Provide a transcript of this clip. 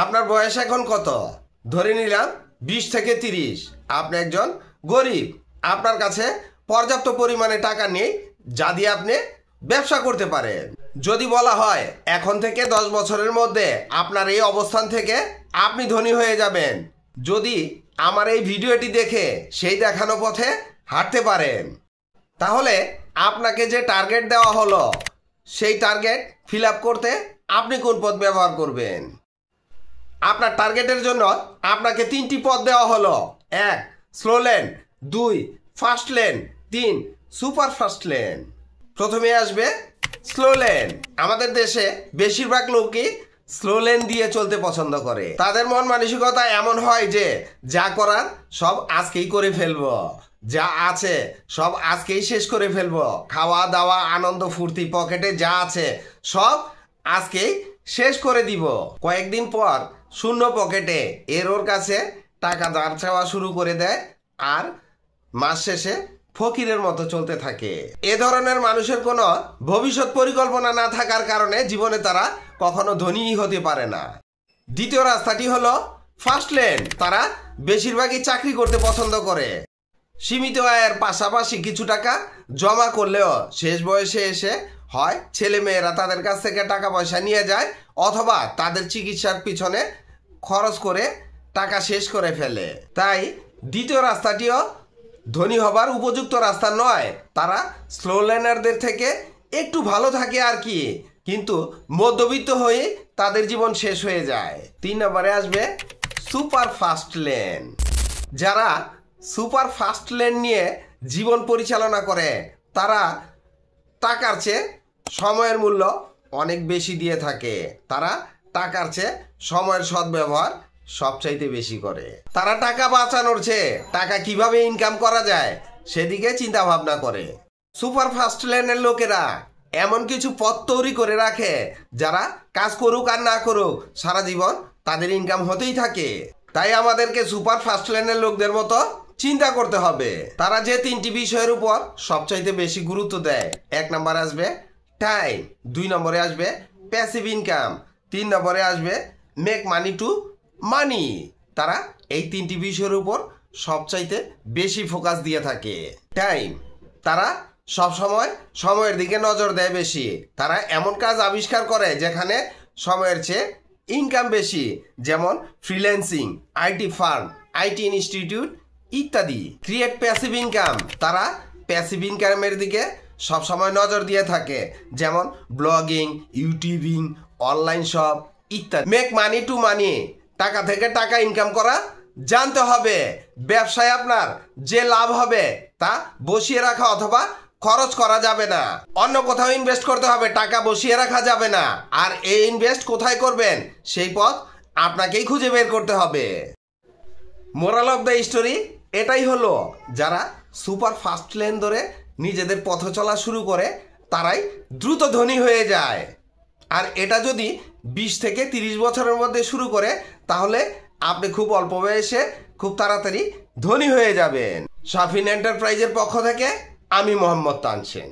আপনার বয়স এখন কত? ধরে নিলাম 20 থেকে 30। আপনি একজন গরিব। আপনার কাছে পর্যাপ্ত পরিমাণে টাকা নেই যা দিয়ে আপনি ব্যবসা করতে পারেন। যদি বলা হয় এখন থেকে 10 বছরের মধ্যে আপনার এই অবস্থান থেকে আপনি ধনী হয়ে যাবেন, যদি আমার এই ভিডিওটি দেখে সেই দেখানো পথে হাঁটতে পারেন, তাহলে আপনাকে যে টার্গেট দেওয়া হলো সেই টার্গেট ফিল আপ করতে আপনি কোন পথ ব্যবহার করবেন? আপনার টার্গেটের জন্য আপনাকে 3টি পথ দেওয়া হলো। 1 slow lane, 2 fast lane, 3 super fast lane. প্রথমে আসবে স্লো লেন। আমাদের দেশে বেশিরভাগ লোকই স্লো লেন দিয়ে চলতে পছন্দ করে। তাদের মন মানসিকতা এমন হয় যে যা করার সব আজকেই করে ফেলবো, যা আছে সব আজকেই শেষ করে ফেলবো, খাওয়া দাওয়া আনন্দ ফুর্তি পকেটে যা আছে সব আজকেই শেষ করে দিব। কয়েকদিন পর শূন্য পকেটে ওর কাছে টাকা ধার চাওয়া শুরু করে দেয় আর মাস শেষে ফকিরের মতো চলতে থাকে। এ ধরনের মানুষের কোনো ভবিষ্যৎ পরিকল্পনা না থাকার কারণে জীবনে তারা কখনো ধনী হতে পারে না। দ্বিতীয় রাস্তাটি হলো ফাস্ট লেন। তারা বেশিরভাগই চাকরি করতে পছন্দ করে। সীমিত আয়ের পাশাপাশি কিছু টাকা জমা করলেও শেষ বয়সে এসে হয় ছেলে মেয়েরা তাদের কাছ থেকে টাকা পয়সা নিয়ে যায় অথবা তাদের চিকিৎসার পিছনে খরচ করে টাকা শেষ করে ফেলে। তাই দ্বিতীয় রাস্তাটিও ধনী হবার উপযুক্ত রাস্তা নয়। তারা স্লো লেনারদের থেকে একটু ভালো থাকে আর কি, কিন্তু মধ্যবিত্ত হয়ে তাদের জীবন শেষ হয়ে যায়। 3 নম্বরে আসবে সুপার ফাস্ট লেন। যারা সুপার ফাস্ট লেন নিয়ে জীবন পরিচালনা করে তারা টাকার চেয়ে সময়ের মূল্য অনেক বেশি দিয়ে থাকে। তারা টাকার চেয়ে সময়ের সদ্ব্যবহার সবচাইতে বেশি করে। তারা টাকা বাঁচানোর চেয়ে টাকা কিভাবে ইনকাম করা যায় সেদিকে চিন্তা ভাবনা করে। সুপার ফাস্ট লেনের লোকেরা এমন কিছু পথ তৈরি করে রাখে যারা কাজ করুক আর না করুক সারা জীবন তাদের ইনকাম হতেই থাকে। তাই আমাদেরকে সুপার ফাস্ট লেনের লোকদের মতো চিন্তা করতে হবে। তারা যে 3টি বিষয়ের উপর সবচাইতে বেশি গুরুত্ব দেয়, 1 নম্বরে আসবে টাইম, 2 নম্বরে আসবে প্যাসিভ ইনকাম, 3 নম্বরে আসবে মেক মানি টু মানি। তারা এই 3টি বিষয়ের উপর সবচাইতে বেশি ফোকাস দিয়ে থাকে। টাইম, তারা সব সময় সময়ের দিকে নজর দেয় বেশি। তারা এমন কাজ আবিষ্কার করে যেখানে সময়ের চেয়ে ইনকাম বেশি, যেমন freelancing, IT firm, IT institute ইত্যাদি। ক্রিয়েট প্যাসিভ ইনকাম, তারা প্যাসিভ ইনকামের দিকে সবসময় নজর দিয়ে থাকে, যেমন ব্লগিং, ইউটিউবিং, অনলাইন শপ ইত্যাদি। মেক মানি টু মানি, টাকা থেকে টাকা ইনকাম করা জানতে হবে। ব্যবসায় আপনার যে লাভ হবে তা বসিয়ে রাখা অথবা খরচ করা যাবে না, অন্য কোথাও ইনভেস্ট করতে হবে, টাকা বসিয়ে রাখা যাবে না। আর এই ইনভেস্ট কোথায় করবেন সেই পথ আপনাকেই খুঁজে বের করতে হবে। মোরাল অফ দ্য স্টোরি এটাই হলো, যারা সুপার ফাস্ট লেন ধরে নিজেদের পথ চলা শুরু করে তারাই দ্রুত ধনী হয়ে যায়। আর এটা যদি 20 থেকে 30 বছরের মধ্যে শুরু করে তাহলে আপনি খুব অল্প বয়সে খুব তাড়াতাড়ি ধনী হয়ে যাবেন। শাফিন এন্টারপ্রাইজের পক্ষ থেকে আমি মোহাম্মদ তানসেন।